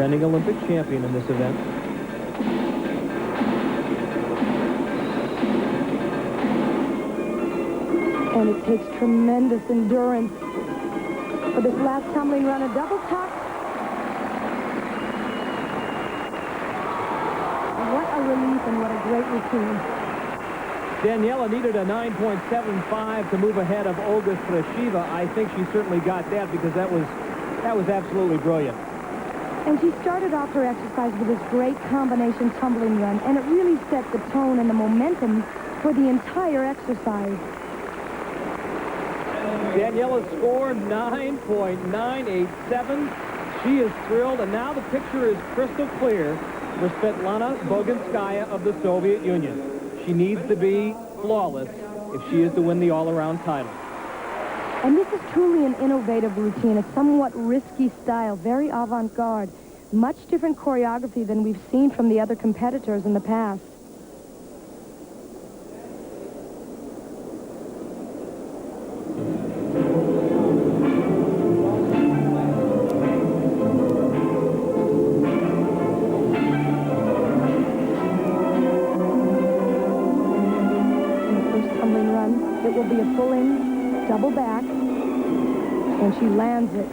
defending Olympic champion in this event. And it takes tremendous endurance for this last tumbling run. A double tuck. What a relief and what a great routine. Daniela needed a 9.75 to move ahead of Olga Strashiva. I think she certainly got that because that was absolutely brilliant. And she started off her exercise with this great combination tumbling run, and it really set the tone and the momentum for the entire exercise. Daniela scored 9.987. She is thrilled, and now the picture is crystal clear for Svetlana Boginskaya of the Soviet Union. She needs to be flawless if she is to win the all-around title. And this is truly an innovative routine, a somewhat risky style, very avant-garde, much different choreography than we've seen from the other competitors in the past. It will be a pull-in, double back, and she lands it.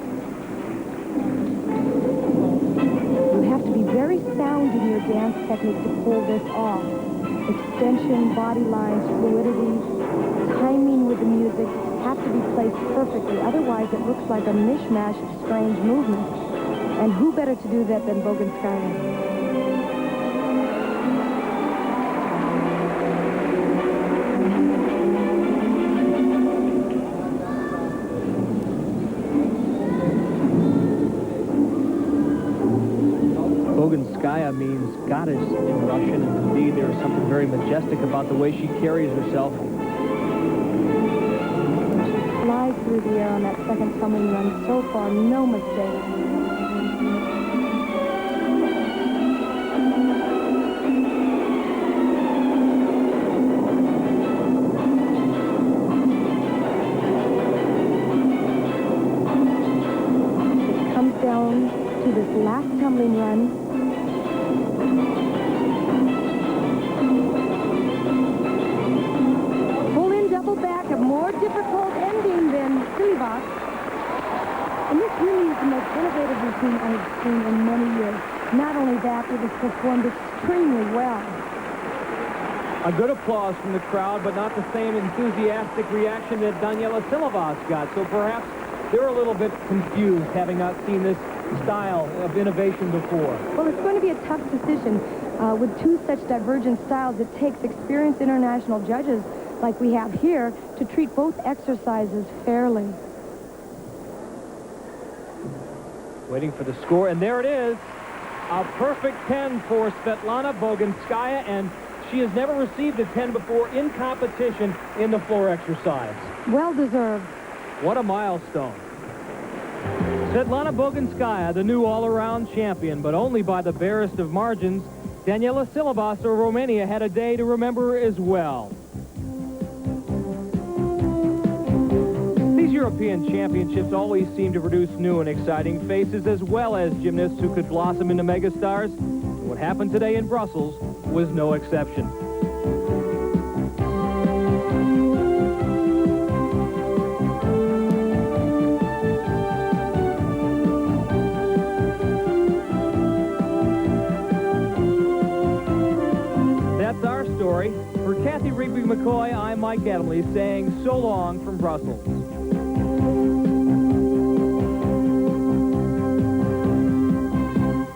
You have to be very sound in your dance technique to pull this off. Extension, body lines, fluidity, timing with the music have to be placed perfectly. Otherwise, it looks like a mishmash of strange movements. And who better to do that than Boginskaya? Boginskaya means goddess in Russian, and indeed there is something very majestic about the way she carries herself. Flies through the air on that second tumbling run. So far, no mistake. It comes down to this last tumbling run. More difficult ending than Silivas. And this really is the most innovative routine I have seen in many years. Not only that, it was performed extremely well. A good applause from the crowd, but not the same enthusiastic reaction that Daniela Silivas got. So perhaps they're a little bit confused, having not seen this style of innovation before. Well, it's going to be a tough decision. With two such divergent styles, it takes experienced international judges like we have here to treat both exercises fairly. Waiting for the score, and there it is. A perfect 10 for Svetlana Boginskaya, and she has never received a 10 before in competition in the floor exercise. Well deserved. What a milestone. Svetlana Boginskaya, the new all-around champion, but only by the barest of margins. Daniela Silivas of Romania had a day to remember as well. European championships always seem to produce new and exciting faces, as well as gymnasts who could blossom into megastars. What happened today in Brussels was no exception. That's our story. For Kathy Rigby-McCoy, I'm Mike Adamley saying so long from Brussels.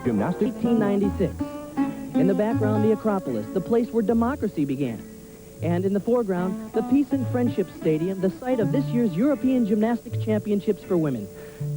Gymnastics. 1896. In the background, the Acropolis, the place where democracy began. And in the foreground, the Peace and Friendship Stadium, the site of this year's European Gymnastics Championships for Women.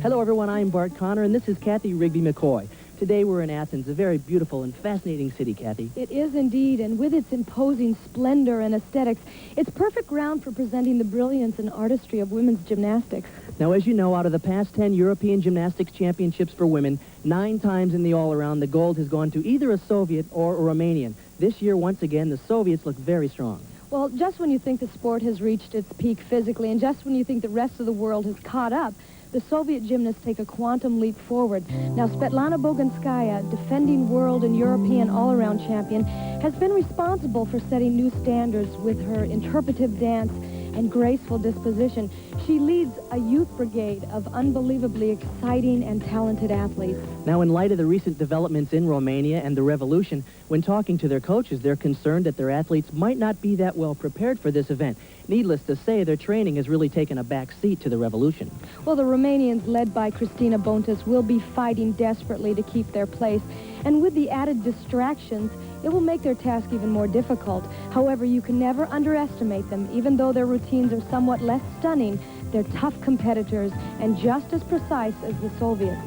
Hello, everyone. I'm Bart Connor, and this is Kathy Rigby-McCoy. Today, we're in Athens, a very beautiful and fascinating city, Kathy. It is indeed, and with its imposing splendor and aesthetics, it's perfect ground for presenting the brilliance and artistry of women's gymnastics. Now, as you know, out of the past 10 European Gymnastics Championships for women, 9 times in the all-around, the gold has gone to either a Soviet or a Romanian. This year, once again, the Soviets look very strong. Well, just when you think the sport has reached its peak physically, and just when you think the rest of the world has caught up, the Soviet gymnasts take a quantum leap forward. Now, Svetlana Boginskaya, defending world and European all-around champion, has been responsible for setting new standards with her interpretive dance and graceful disposition. She leads a youth brigade of unbelievably exciting and talented athletes. Now, in light of the recent developments in Romania and the revolution, when talking to their coaches, they're concerned that their athletes might not be that well prepared for this event. Needless to say, their training has really taken a back seat to the revolution. Well, the Romanians, led by Cristina Bontas, will be fighting desperately to keep their place. And with the added distractions, it will make their task even more difficult. However, you can never underestimate them. Even though their routines are somewhat less stunning, they're tough competitors and just as precise as the Soviets.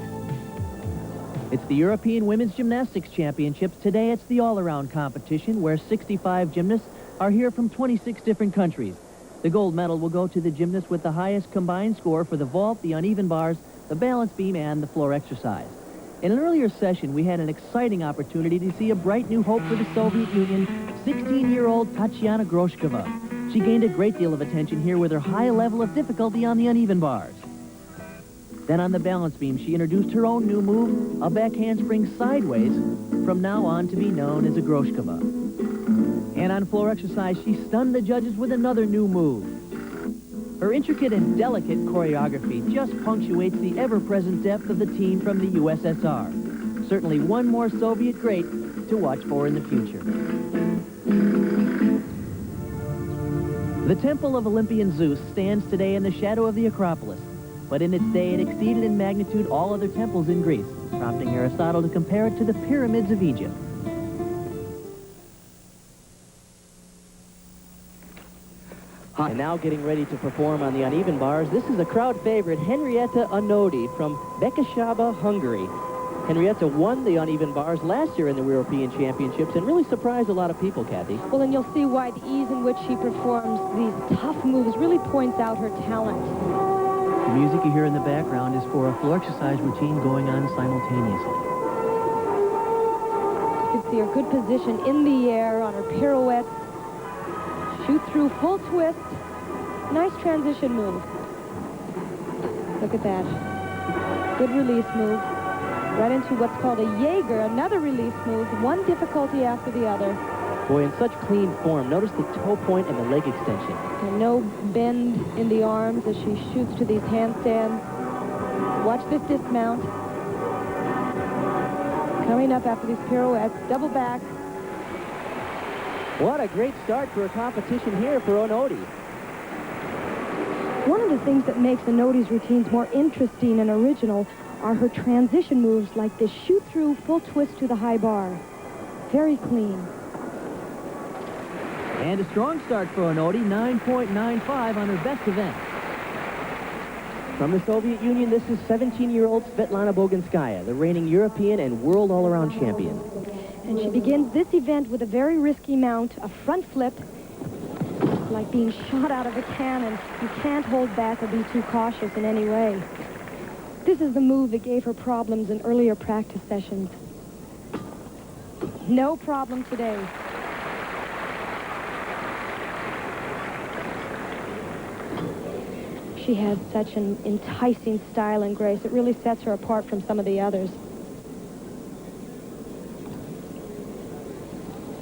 It's the European Women's Gymnastics Championships. Today, it's the all-around competition where 65 gymnasts are here from 26 different countries. The gold medal will go to the gymnast with the highest combined score for the vault, the uneven bars, the balance beam, and the floor exercise. In an earlier session, we had an exciting opportunity to see a bright new hope for the Soviet Union, 16-year-old Tatiana Groshkova. She gained a great deal of attention here with her high level of difficulty on the uneven bars. Then on the balance beam, she introduced her own new move, a back handspring sideways, from now on to be known as a Groshkova. And on floor exercise, she stunned the judges with another new move. Her intricate and delicate choreography just punctuates the ever-present depth of the team from the USSR. Certainly one more Soviet great to watch for in the future. The Temple of Olympian Zeus stands today in the shadow of the Acropolis, but in its day it exceeded in magnitude all other temples in Greece, prompting Aristotle to compare it to the pyramids of Egypt. And now getting ready to perform on the uneven bars, this is a crowd favorite, Henrietta Anodi from Bekeshaba, Hungary. Henrietta won the uneven bars last year in the European Championships and really surprised a lot of people, Kathy. Well, and you'll see why the ease in which she performs these tough moves really points out her talent. The music you hear in the background is for a floor exercise routine going on simultaneously. You can see her good position in the air on her pirouettes. Shoot through full twist. Nice transition move. Look at that. Good release move. Right into what's called a Jaeger, another release move, one difficulty after the other. Boy, in such clean form. Notice the toe point and the leg extension. And no bend in the arms as she shoots to these handstands. Watch this dismount. Coming up after these pirouettes, double back. What a great start for a competition here for Onodi. One of the things that makes Anodi's routines more interesting and original are her transition moves like this shoot-through full twist to the high bar. Very clean. And a strong start for Onodi, 9.95 on her best event. From the Soviet Union, this is 17-year-old Svetlana Boginskaya, the reigning European and world all-around champion. And she begins this event with a very risky mount, a front flip, like being shot out of a cannon. You can't hold back or be too cautious in any way. This is the move that gave her problems in earlier practice sessions. No problem today. She has such an enticing style and grace. It really sets her apart from some of the others.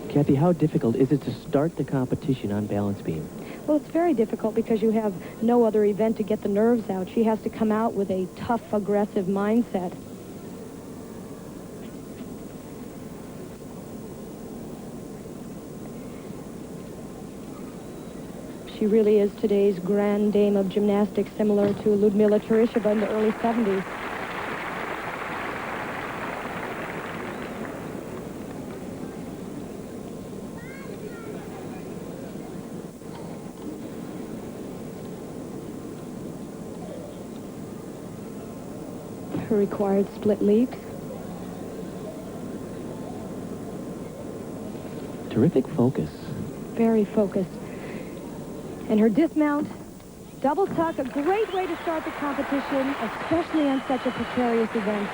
Kathy, how difficult is it to start the competition on balance beam? Well, it's very difficult because you have no other event to get the nerves out. She has to come out with a tough, aggressive mindset. She really is today's grand dame of gymnastics, similar to Ludmila Teresheva in the early 70s. Her required split leaps. Terrific focus. Very focused. And her dismount, double tuck, a great way to start the competition, especially on such a precarious event.